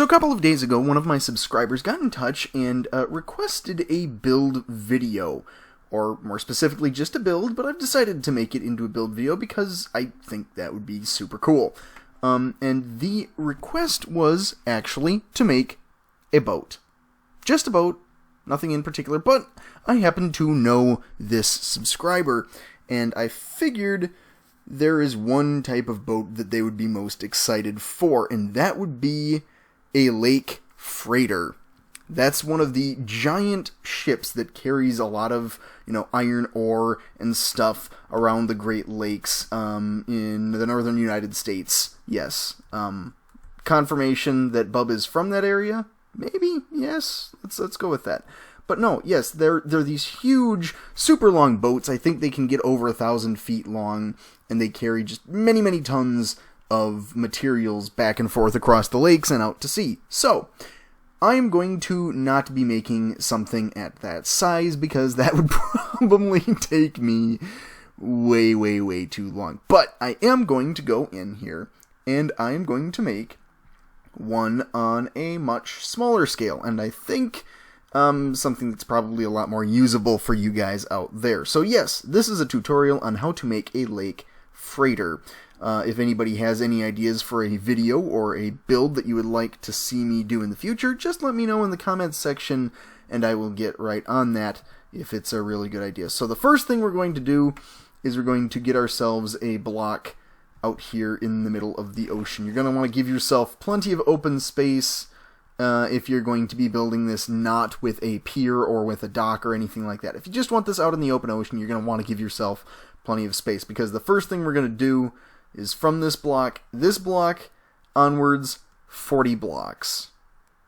So a couple of days ago, one of my subscribers got in touch and requested a build video, or more specifically just a build, but I've decided to make it into a build video because I think that would be super cool. And the request was actually to make a boat. Just a boat, nothing in particular, but I happen to know this subscriber, and I figured there is one type of boat that they would be most excited for, and that would be a lake freighter. That's one of the giant ships that carries a lot of, iron ore and stuff around the Great Lakes in the northern United States. Yes. Confirmation that Bub is from that area? Maybe? Yes. Let's go with that. But no, yes, they're these huge, super long boats. I think they can get over 1,000 feet long, and they carry just many, many tons of materials back and forth across the lakes and out to sea. So, I'm going to not be making something at that size because that would probably take me way, way, way too long. But I am going to go in here and I am going to make one on a much smaller scale. And I think something that's probably a lot more usable for you guys out there. So yes, this is a tutorial on how to make a lake freighter. If anybody has any ideas for a video or a build that you would like to see me do in the future, just let me know in the comments section and I will get right on that if it's a really good idea. So the first thing we're going to do is we're going to get ourselves a block out here in the middle of the ocean. You're going to want to give yourself plenty of open space if you're going to be building this not with a pier or with a dock or anything like that. If you just want this out in the open ocean, you're going to want to give yourself plenty of space, because the first thing we're going to do is from this block onwards, 40 blocks.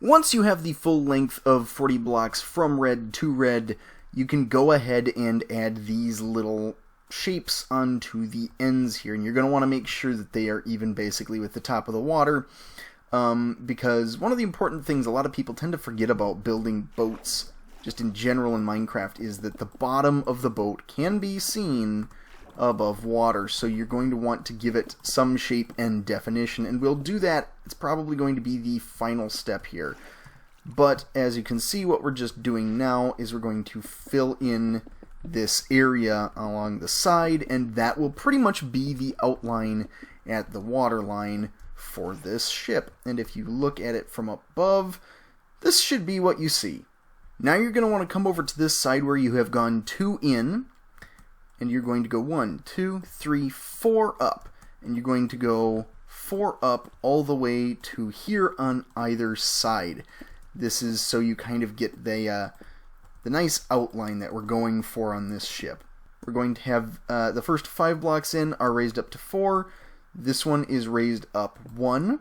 Once you have the full length of 40 blocks from red to red, you can go ahead and add these little shapes onto the ends here, and you're going to want to make sure that they are even basically with the top of the water, because one of the important things a lot of people tend to forget about building boats, just in general in Minecraft, is that the bottom of the boat can be seen above water, so you're going to want to give it some shape and definition, and we'll do that. It's probably going to be the final step here, but as you can see, what we're just doing now is we're going to fill in this area along the side, and that will pretty much be the outline at the water line for this ship. And if you look at it from above, this should be what you see. Now you're going to want to come over to this side where you have gone 2 in, and you're going to go 1, 2, 3, 4 up, and you're going to go 4 up all the way to here on either side. This is so you kind of get the nice outline that we're going for on this ship. We're going to have the first 5 blocks in are raised up to 4. This one is raised up 1,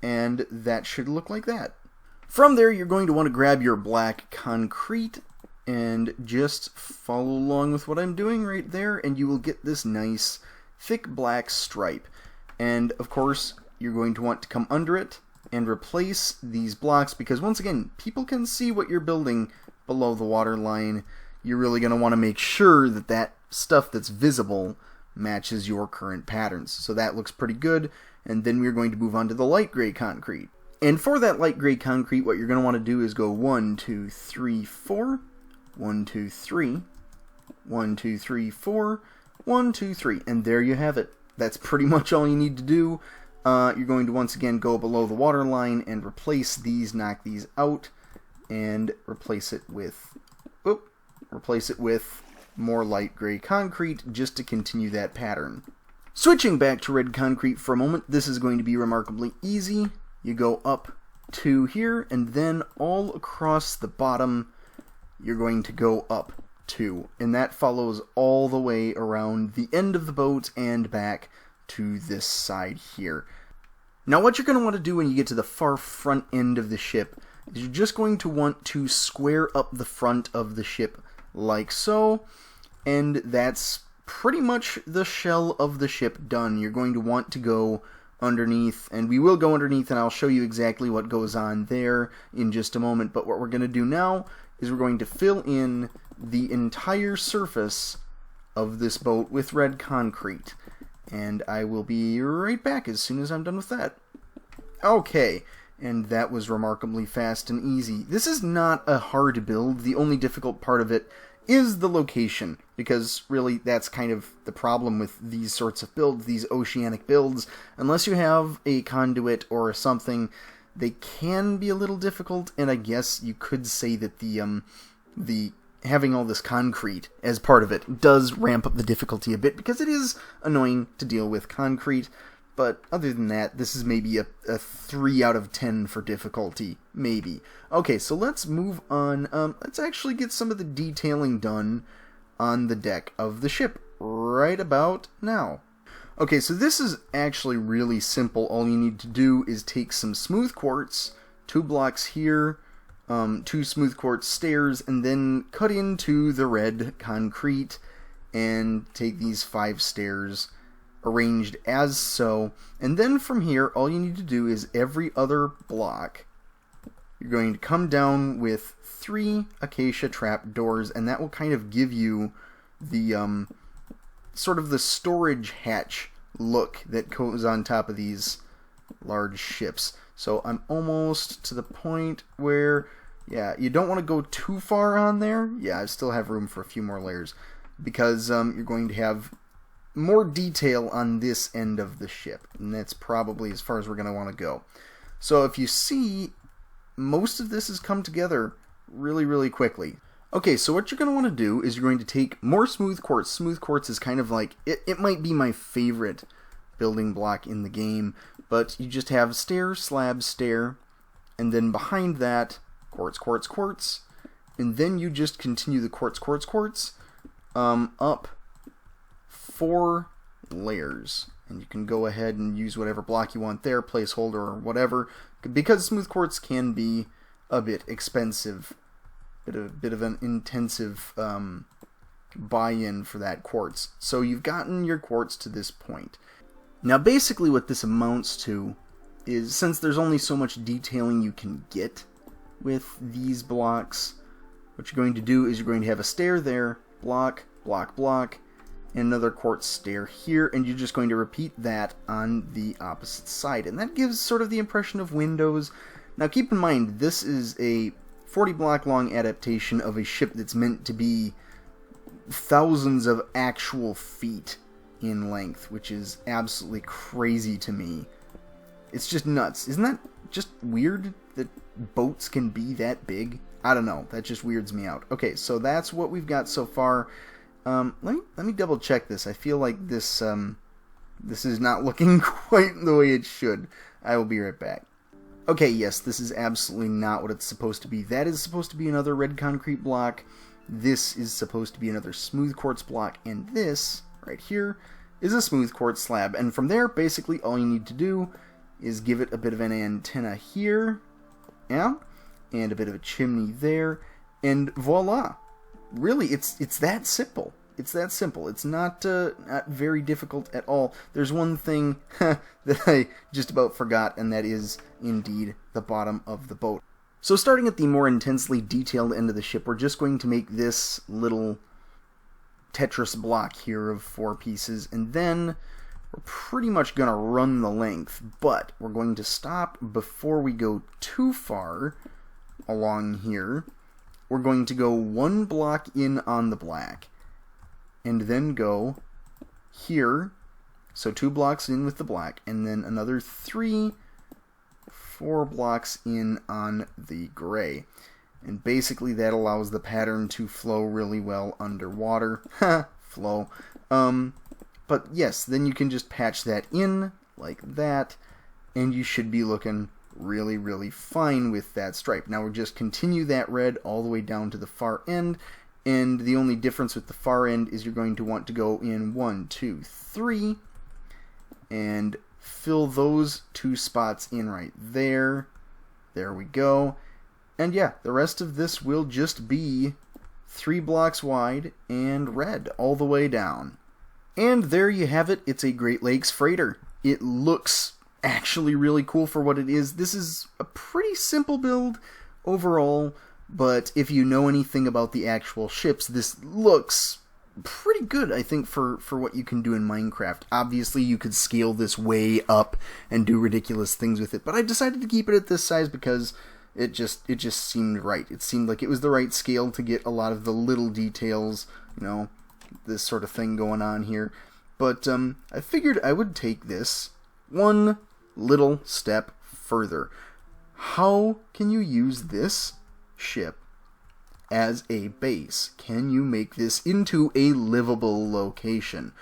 and that should look like that. From there, you're going to want to grab your black concrete and just follow along with what I'm doing right there, and you will get this nice thick black stripe. And of course, you're going to want to come under it and replace these blocks, because once again, people can see what you're building below the water line. You're really going to want to make sure that that stuff that's visible matches your current patterns. So that looks pretty good, and then we're going to move on to the light gray concrete. And for that light gray concrete, what you're going to want to do is go 1, 2, 3, 4, 1, 2, 3, 1, 2, 3, 4, 1, 2, 3, and there you have it. That's pretty much all you need to do. You're going to once again go below the water line and replace these, knock these out, and replace it with more light gray concrete just to continue that pattern. Switching back to red concrete for a moment, this is going to be remarkably easy. You go up to here, and then all across the bottom you're going to go up 2, and that follows all the way around the end of the boat and back to this side here. Now what you're going to want to do when you get to the far front end of the ship is you're just going to want to square up the front of the ship like so, and that's pretty much the shell of the ship done. You're going to want to go underneath, and we will go underneath, and I'll show you exactly what goes on there in just a moment. But what we're going to do now is we're going to fill in the entire surface of this boat with red concrete, and I will be right back as soon as I'm done with that. Okay, and that was remarkably fast and easy. This is not a hard build. The only difficult part of it is the location, because really that's kind of the problem with these sorts of builds, these oceanic builds. Unless you have a conduit or something, they can be a little difficult, and I guess you could say that the having all this concrete as part of it does ramp up the difficulty a bit, because it is annoying to deal with concrete. But other than that, this is maybe a 3 out of 10 for difficulty, maybe. Okay, so let's move on. Let's actually get some of the detailing done on the deck of the ship right about now. Okay, so this is actually really simple. All you need to do is take some smooth quartz, 2 blocks here, 2 smooth quartz stairs, and then cut into the red concrete and take these 5 stairs arranged as so, and then from here all you need to do is every other block you're going to come down with 3 acacia trap doors, and that will kind of give you the sort of the storage hatch look that goes on top of these large ships. So I'm almost to the point where, yeah, you don't want to go too far on there. Yeah, I still have room for a few more layers, because you're going to have more detail on this end of the ship, and that's probably as far as we're going to want to go. So if you see, most of this has come together really quickly. Okay, so what you're going to want to do is you're going to take more smooth quartz. Smooth quartz is kind of like, it might be my favorite building block in the game, but you just have stair, slab, stair, and then behind that, quartz, quartz, quartz, and then you just continue the quartz, quartz, quartz, up 4 layers, and you can go ahead and use whatever block you want there, placeholder or whatever, because smooth quartz can be a bit expensive, bit of an intensive buy-in for that quartz. So you've gotten your quartz to this point. Now basically what this amounts to is, since there's only so much detailing you can get with these blocks, what you're going to do is you're going to have a stair there, block, block, block, and another quartz stair here, and you're just going to repeat that on the opposite side, and that gives sort of the impression of windows. Now keep in mind, this is a 40 block long adaptation of a ship that's meant to be thousands of actual feet in length, which is absolutely crazy to me. It's just nuts. Isn't that just weird that boats can be that big? I don't know, that just weirds me out. Okay, so that's what we've got so far. Let me double check this. I feel like this is not looking quite the way it should. I will be right back. Okay, yes, this is absolutely not what it's supposed to be. That is supposed to be another red concrete block. This is supposed to be another smooth quartz block, and this right here is a smooth quartz slab. And from there, basically all you need to do is give it a bit of an antenna here, yeah, and a bit of a chimney there, and voila. Really, it's that simple. It's that simple. It's not very difficult at all. There's one thing that I just about forgot, and that is indeed the bottom of the boat. So starting at the more intensely detailed end of the ship, we're just going to make this little Tetris block here of 4 pieces, and then we're pretty much going to run the length, but we're going to stop before we go too far along here. We're going to go 1 block in on the black, and then go here, so 2 blocks in with the black, and then another 3, 4 blocks in on the gray. And basically that allows the pattern to flow really well underwater. Flow. But yes, then you can just patch that in like that, and you should be looking really fine with that stripe. Now we'll just continue that red all the way down to the far end, and the only difference with the far end is you're going to want to go in 1, 2, 3, and fill those 2 spots in right there. There we go. And yeah, the rest of this will just be 3 blocks wide and red all the way down. And there you have it. It's a Great Lakes freighter. It looks actually really cool for what it is. This is a pretty simple build overall, but if you know anything about the actual ships, this looks pretty good, I think, for what you can do in Minecraft. Obviously, you could scale this way up and do ridiculous things with it, but I decided to keep it at this size because it just seemed right. It seemed like it was the right scale to get a lot of the little details, you know, this sort of thing going on here. But I figured I would take this one little step further. How can you use this ship as a base? Can you make this into a livable location?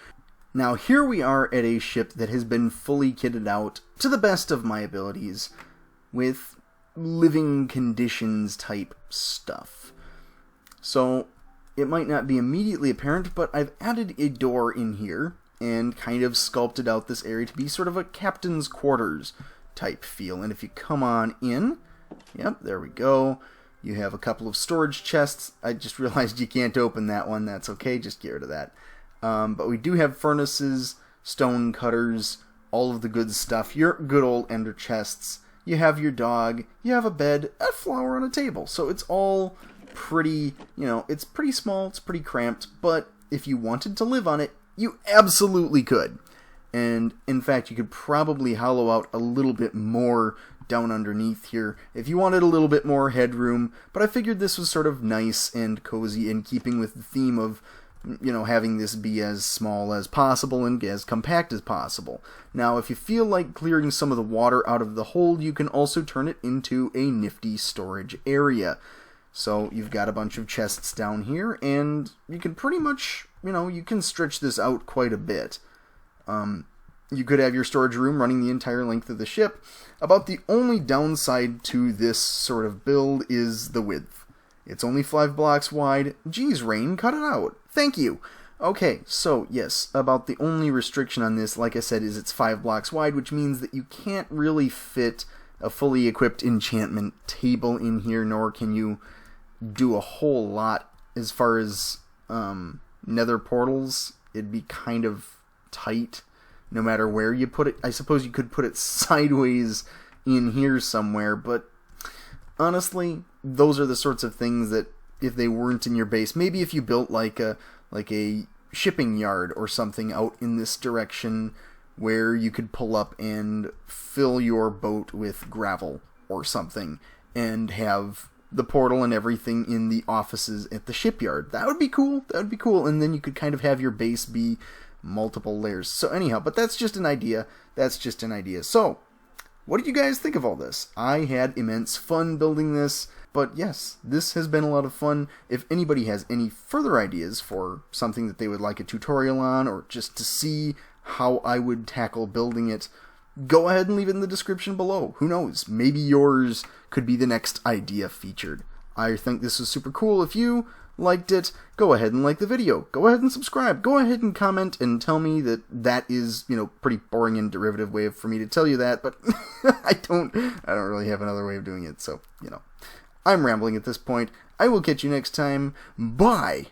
Now here we are at a ship that has been fully kitted out to the best of my abilities with living conditions type stuff. So it might not be immediately apparent, but I've added a door in here and kind of sculpted out this area to be sort of a captain's quarters type feel. And if you come on in, yep, there we go. You have a couple of storage chests. I just realized you can't open that one. That's okay, just get rid of that. But we do have furnaces, stone cutters, all of the good stuff. Your good old ender chests. You have your dog. You have a bed, a flower on a table. So it's all pretty, you know, it's pretty small, it's pretty cramped. But if you wanted to live on it, you absolutely could. And in fact, you could probably hollow out a little bit more down underneath here if you wanted a little bit more headroom, but I figured this was sort of nice and cozy in keeping with the theme of, you know, having this be as small as possible and as compact as possible. Now, if you feel like clearing some of the water out of the hold, you can also turn it into a nifty storage area. So you've got a bunch of chests down here, and you can pretty much, you know, you can stretch this out quite a bit. You could have your storage room running the entire length of the ship. About the only downside to this sort of build is the width. It's only 5 blocks wide. Geez, Rain, cut it out. Thank you. Okay, so yes, about the only restriction on this, like I said, is it's 5 blocks wide, which means that you can't really fit a fully equipped enchantment table in here, nor can you do a whole lot as far as nether portals. It'd be kind of tight no matter where you put it. I suppose you could put it sideways in here somewhere, but honestly, those are the sorts of things that if they weren't in your base, maybe if you built like a shipping yard or something out in this direction where you could pull up and fill your boat with gravel or something and have the portal and everything in the offices at the shipyard. That would be cool. That would be cool. And then you could kind of have your base be multiple layers. So anyhow, but that's just an idea. That's just an idea. So, what did you guys think of all this? I had immense fun building this, but yes, this has been a lot of fun. If anybody has any further ideas for something that they would like a tutorial on, or just to see how I would tackle building it, go ahead and leave it in the description below. Who knows? Maybe yours could be the next idea featured. I think this was super cool. If you liked it, go ahead and like the video. Go ahead and subscribe. Go ahead and comment and tell me that that is, you know, pretty boring and derivative way for me to tell you that, but I don't really have another way of doing it, so, you know. I'm rambling at this point. I will catch you next time. Bye!